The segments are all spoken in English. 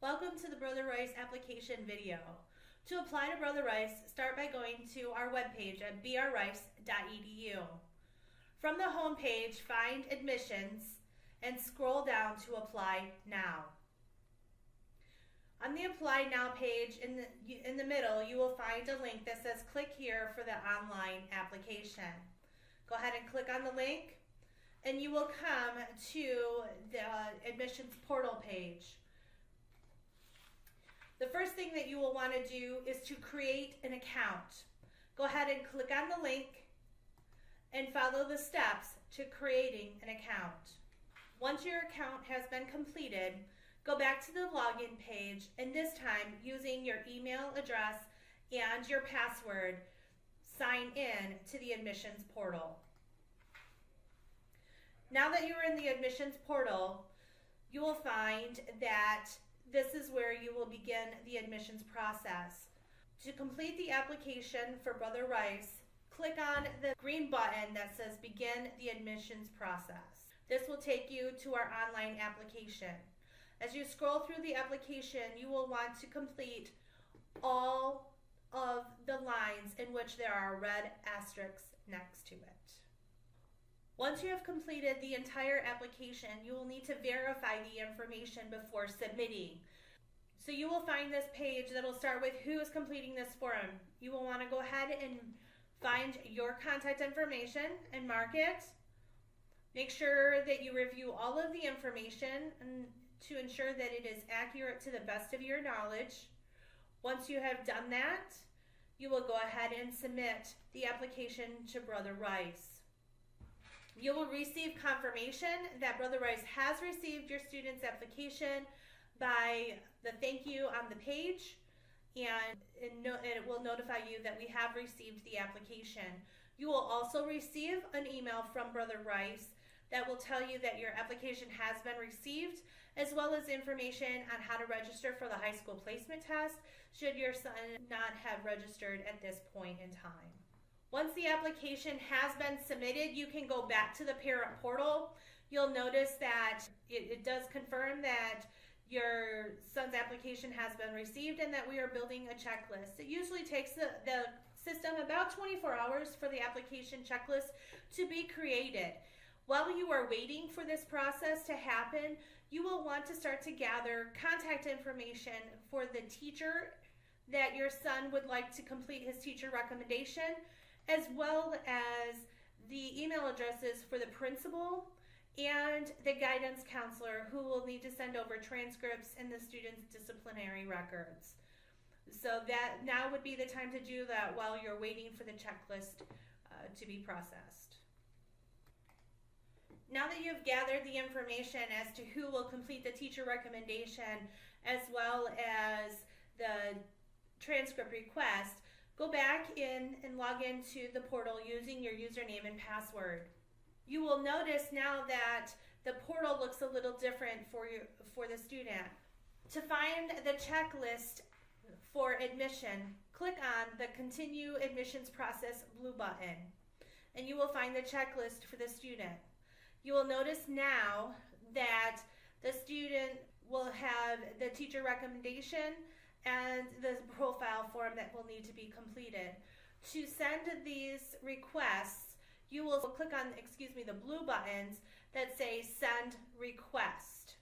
Welcome to the Brother Rice application video. To apply to Brother Rice, start by going to our webpage at brrice.edu. From the home page, find Admissions and scroll down to Apply Now. On the Apply Now page, in the middle, you will find a link that says click here for the online application. Go ahead and click on the link and you will come to the admissions portal page. The first thing that you will want to do is to create an account. Go ahead and click on the link and follow the steps to creating an account. Once your account has been completed, go back to the login page, and this time, using your email address and your password, sign in to the admissions portal. Now that you're in the admissions portal, you will find that this is where you will begin the admissions process. To complete the application for Brother Rice, click on the green button that says Begin the Admissions Process. This will take you to our online application. As you scroll through the application, you will want to complete all of the lines in which there are red asterisks next to it. Once you have completed the entire application, you will need to verify the information before submitting. So you will find this page that will start with who is completing this form. You will want to go ahead and find your contact information and mark it. Make sure that you review all of the information and to ensure that it is accurate to the best of your knowledge. Once you have done that, you will go ahead and submit the application to Brother Rice. You will receive confirmation that Brother Rice has received your student's application by the thank you on the page, and it will notify you that we have received the application. You will also receive an email from Brother Rice that will tell you that your application has been received, as well as information on how to register for the high school placement test should your son not have registered at this point in time. Once the application has been submitted, you can go back to the parent portal. You'll notice that it does confirm that your son's application has been received and that we are building a checklist. It usually takes the system about 24 hours for the application checklist to be created. While you are waiting for this process to happen, you will want to start to gather contact information for the teacher that your son would like to complete his teacher recommendation, as well as the email addresses for the principal and the guidance counselor who will need to send over transcripts and the student's disciplinary records. So that now would be the time to do that while you're waiting for the checklist to be processed. Now that you've gathered the information as to who will complete the teacher recommendation as well as the transcript request, go back in and log into the portal using your username and password. You will notice now that the portal looks a little different for the student. To find the checklist for admission, click on the Continue Admissions Process blue button, and you will find the checklist for the student. You will notice now that the student will have the teacher recommendation and the profile form that will need to be completed. To send these requests, you will click on, the blue buttons that say Send Request.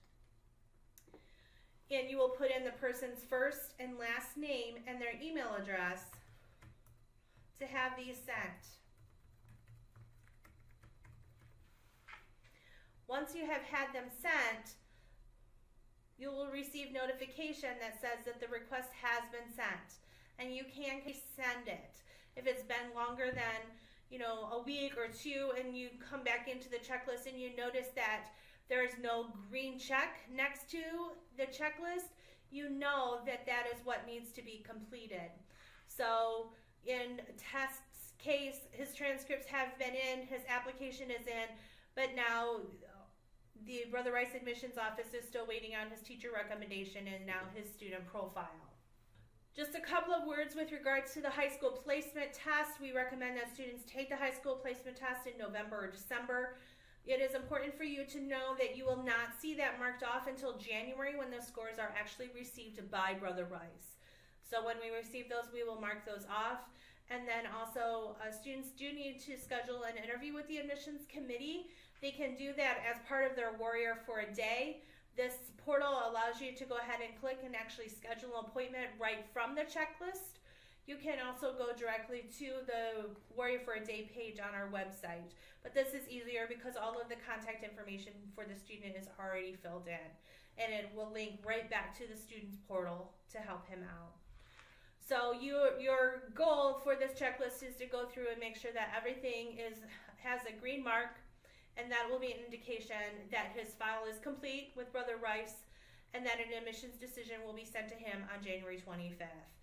And you will put in the person's first and last name and their email address to have these sent. Once you have had them sent, you will receive notification that says that the request has been sent, and you can send it. If it's been longer than a week or two and you come back into the checklist and you notice that there's no green check next to the checklist, you know that that is what needs to be completed. So in Test's case, his transcripts have been in, his application is in, but now the Brother Rice Admissions Office is still waiting on his teacher recommendation and now his student profile. Just a couple of words with regards to the high school placement test. We recommend that students take the high school placement test in November or December. It is important for you to know that you will not see that marked off until January when the scores are actually received by Brother Rice. So when we receive those, we will mark those off. And then also, students do need to schedule an interview with the admissions committee. They can do that as part of their Warrior for a Day. This portal allows you to go ahead and click and actually schedule an appointment right from the checklist. You can also go directly to the Warrior for a Day page on our website. But this is easier because all of the contact information for the student is already filled in. And it will link right back to the student's portal to help him out. So your goal for this checklist is to go through and make sure that everything has a green mark, and that will be an indication that his file is complete with Brother Rice, and that an admissions decision will be sent to him on January 25th.